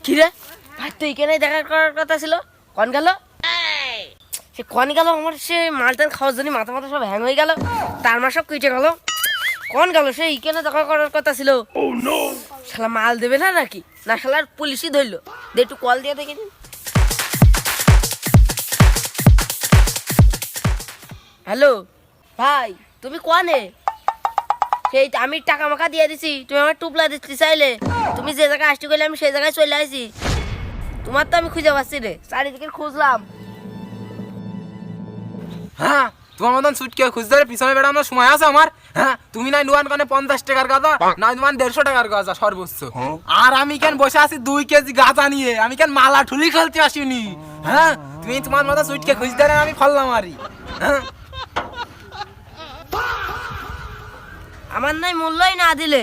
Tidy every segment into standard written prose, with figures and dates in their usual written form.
কিরে ভাই তুই কেন দেখা করার কথা ছিল কোন গেল সে কোন গেল আমার সে মালটান খাওয়ার জন্য মাথা মাথা সব হ্যাং হয়ে গেল তার মা সব কুইটে গেল কোন গেল সে কেন দেখা করার কথা ছিল শালা মাল দেবে না নাকি না শালার পুলিশই ধরলো দে একটু কল দিয়ে দেখে দিন হ্যালো ভাই তুমি কোনে সেই আমি টাকা মাকা দিয়ে দিছি তুমি আমার টুপলা দিতে চাইলে তুমি যে জায়গায় আসতে গেলে আমি সেই জায়গায় চলে আসি তোমার তো আমি খুঁজে পাচ্ছি রে চারিদিকে খুঁজলাম হ্যাঁ তোমার মতন সুটকে খুঁজতে পিছনে বেড়ানোর সময় আছে আমার হ্যাঁ তুমি নাই নুয়ান কানে 50 টাকার গাঁজা না তোমার 150 টাকার গাঁজা সর্বোচ্চ আর আমি কেন বসে আছি 2 কেজি গাঁজা নিয়ে আমি কেন মালা ঠুলি খেলতে আসিনি হ্যাঁ তুমি তোমার মতন সুটকে খুঁজতে আমি ফললাম আরি হ্যাঁ আমার নাই মূল্যই না দিলে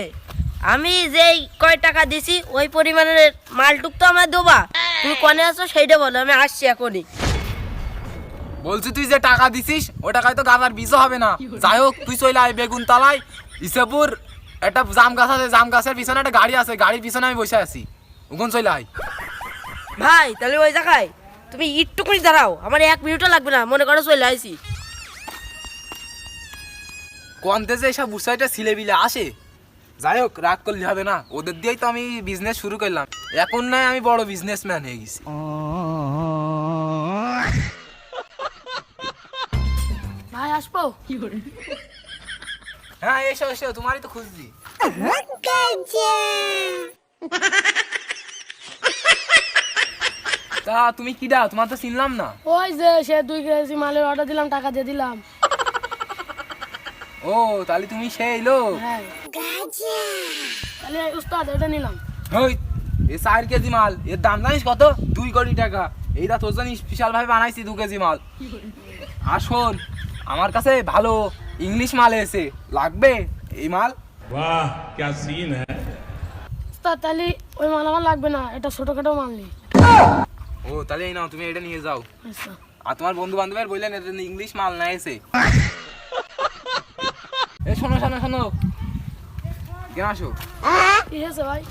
আমি যেই কয় টাকা দিছি ওই পরিমাণের মালটুক তো আমার দেবা তুমি কোনে আছো সেইটা বলো আমি আসছি এখনই বলছি তুই যে টাকা দিছিস ও টাকায় তো গাঁজার বীজও হবে না যাই হোক তুই চলে আয় বেগুন তালায় ইসেপুর একটা জাম গাছ আছে জাম গাছের পিছনে একটা গাড়ি আছে গাড়ির পিছনে আমি বসে আছি ওখানে চলে আয় ভাই তাহলে ওই জায়গায় তুমি একটুকুনি দাঁড়াও আমার 1 মিনিটও লাগবে না মনে করো চলে আইছি কোনতে যে এসব বুসাইটা ছিলেবিলে আসে যাই হোক রাগ করলে হবে না ওদের দিয়েই তো আমি বিজনেস শুরু করলাম এখন নয় আমি বড় বিজনেসম্যান হয়ে গেছি ভাই আসবো হ্যাঁ এসো এসো তোমারই তো খুঁজছি তা তুমি কিডা তোমার তো চিনলাম না ওই যে সে 2 কেজি মালের অর্ডার দিলাম টাকা দিয়ে দিলাম ও তাহলে তুমি সেই লোক হ্যাঁ তাহলে উস্তাদ এটা নিলাম ওই এ 4 কেজি মাল এর দাম জানিস কত 2 কোটি টাকা এইটা তোর জন্য স্পেশাল ভাবে বানাইছি 2 কেজি মাল আর শোন আমার কাছে ভালো ইংলিশ মাল এসে লাগবে এই মাল वाह क्या सीन है উস্তাদ তাহলে ওই মাল আমার লাগবে না এটা ছোটখাটো মাল নেই ও তাহলে এই নাও তুমি এটা নিয়ে যাও আচ্ছা আর তোমার বন্ধু বান্ধবের বললেন এটা ইংলিশ মাল না এসে এ শোনো শোনো শোনো কেন আসো কি হয়েছে ভাই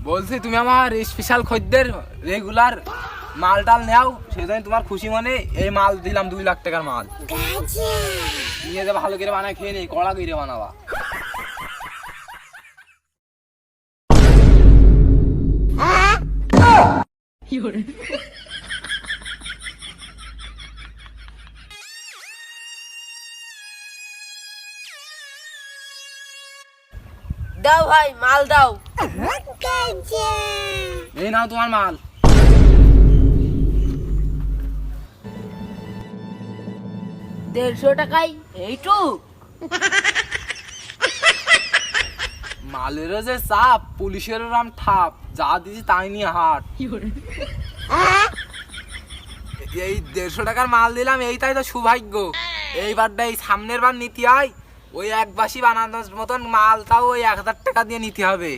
বলছি তুমি আমার স্পেশাল খদ্দের রেগুলার মাল টাল নেও সেজন্য তোমার খুশি মনে এই মাল দিলাম 2 লাখ টাকার মাল নিয়ে যে ভালো করে বানায় খেয়ে নেই কড়া করে বানাবা দাও ভাই মাল দাও এই নাও তোমার মাল দেড়শো টাকায় এইটুক মালেরও যে চাপ পুলিশের রাম ঠাপ যা দিছি তাই নিয়ে হাট এই 150 টাকার মাল দিলাম এইটাই তো সৌভাগ্য এইবারটা এই সামনের বার নিতে হয় ওই এক বাসি বানানোর মতন মাল তাও ওই 1000 টাকা দিয়ে নিতে হবে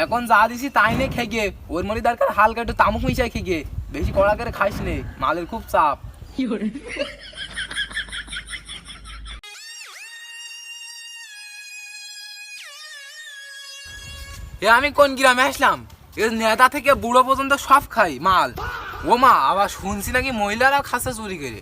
এখন যা দিছি তাই নে খেগে ওর মনে দরকার হালকা একটু তামুক মিশাই খেগে বেশি কড়া করে খাইস নে মালের খুব চাপ এ আমি কোন গ্রামে আসলাম এর নেতা থেকে বুড়ো পর্যন্ত সব খাই মাল ও মা আবার শুনছি নাকি মহিলারাও খাচ্ছে চুরি করে